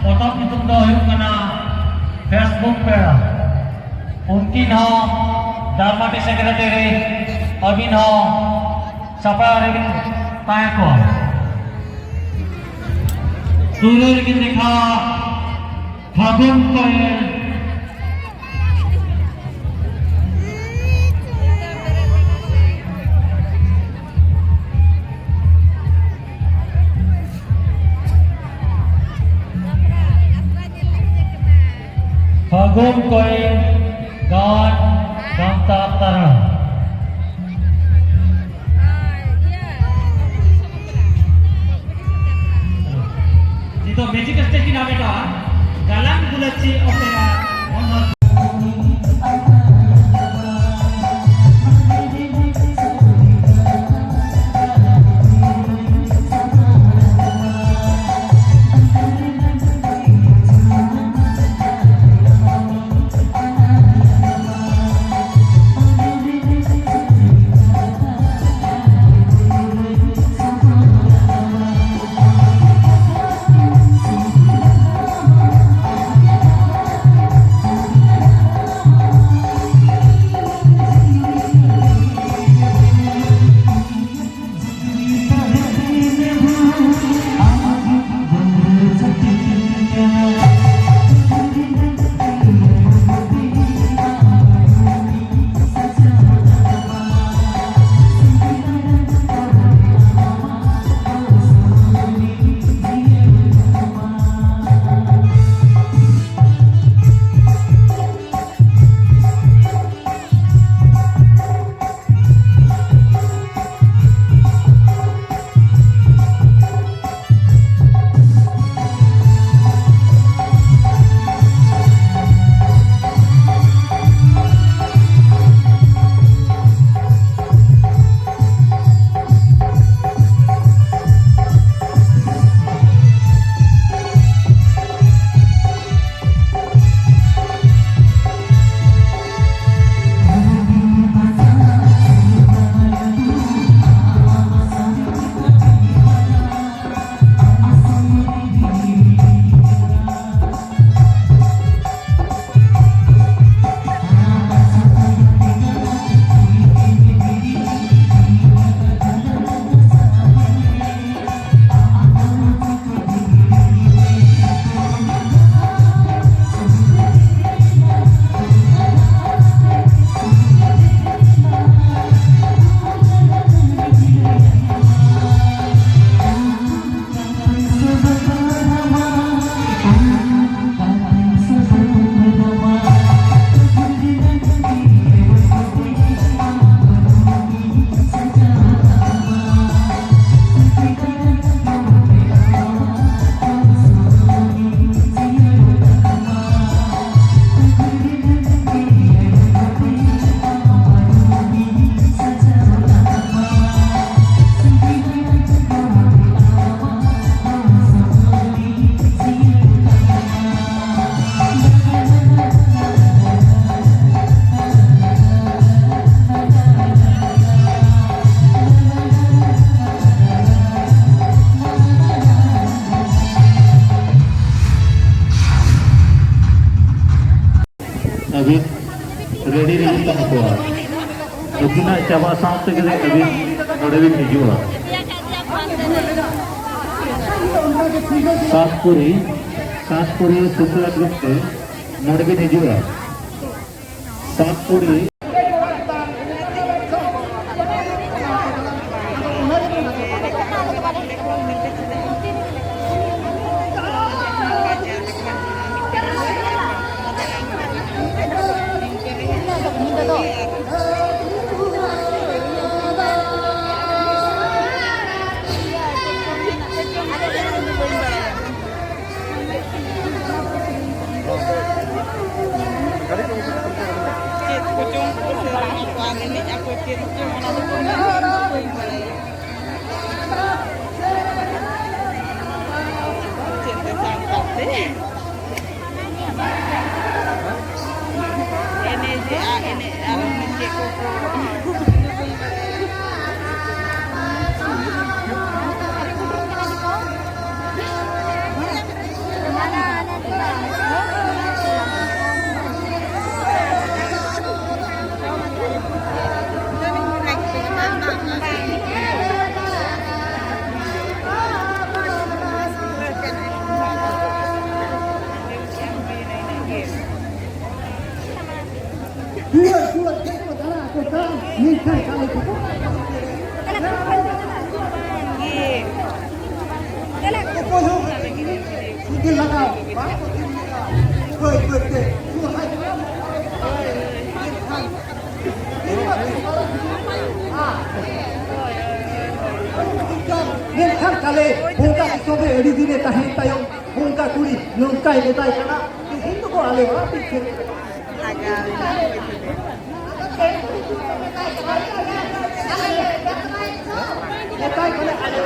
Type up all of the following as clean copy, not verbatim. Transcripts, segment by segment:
potong nyutum do huyuk kana Facebook pera unkin ho Dharma Secretary Abin ho sapa rin tayo ko turul kin dekha Phagun Koel Phagun Koel Gawan Gamta Tara itu magic stage ki naam eta Galang Gulachi Opera honor Abin ready ready tak apa. Mungkin nak coba sampai ke Abin Abin hijau. Satpuri susulat gupte Abin hijau. Satpuri Mana Minta kali itu. Ini lagau. Koi koi ke. Minta kali. Hongka sobe edi dine tahi tayong hongka kuri nongkai letai kana. Hindu ko ale wala pikir. Letai kana ale.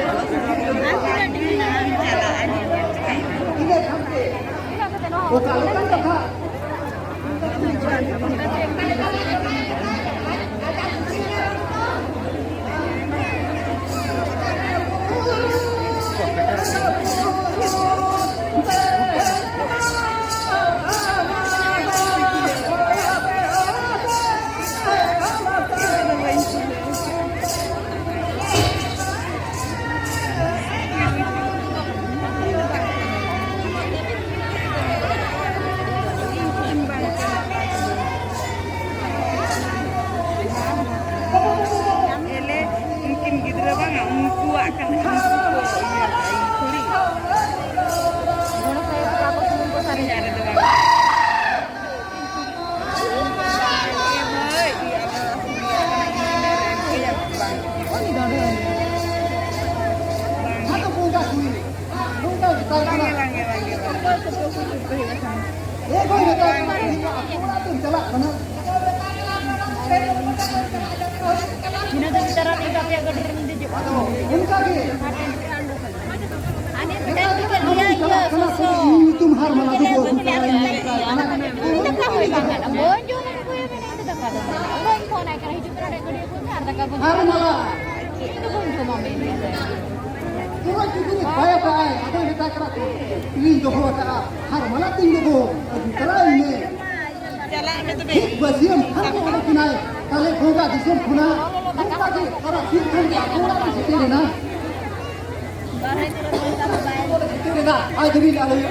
Ini sampai. Oh kalau kan tak.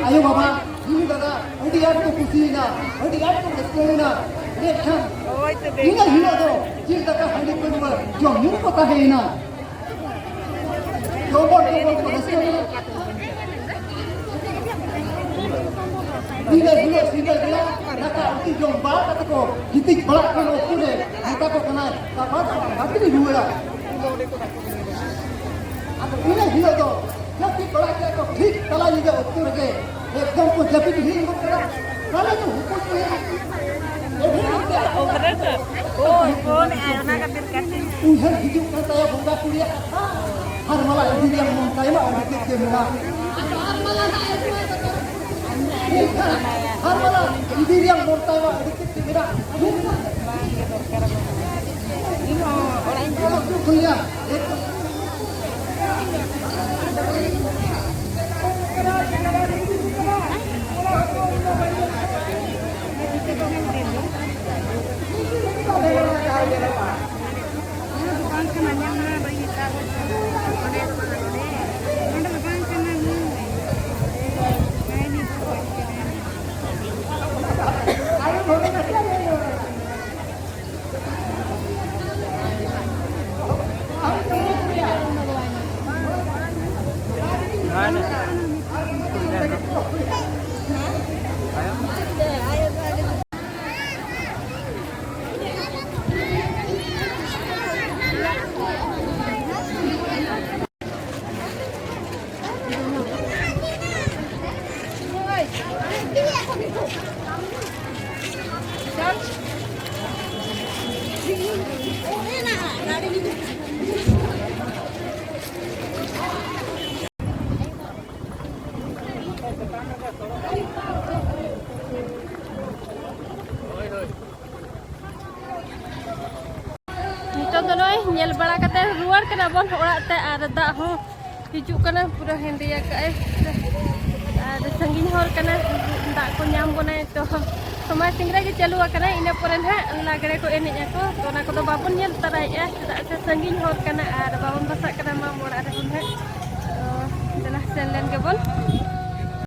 Ayo baba, ini daga, ini ada tu kusina, ini ada tu kesana, lihat kan? Ini hina tu, cerita kan hari kedua, jom ni kota hina. Jomor tu kesana. Tidak dia, nak arti jom balat atau ko, hitik balat kan okey deh, kita ko kenal, tapi ni dua lah. Ini hina tu. Jadi kalau kita ठीक तला juga उत्तर के एकदम को जब भी हिंग करा kalau itu hukum kok anak kapir kasih ujar hidup kata ya buka kuliah har malah ini yang mau saya mah dikit ke mula har malah ini yang mau saya mah dikit ke mula ini orang itu kuliah nyel bala kate ruar kena bon orak te ada dak ho hijuk kana pura hendi ya ka ada sangin hor kana dak ko nyam bona to sama singra ge chalu kana ina poren ha lagre ko enek ko to na ko do babon nyel tarai ya dak se sangin hor kana ada babon basak kana ma mora ada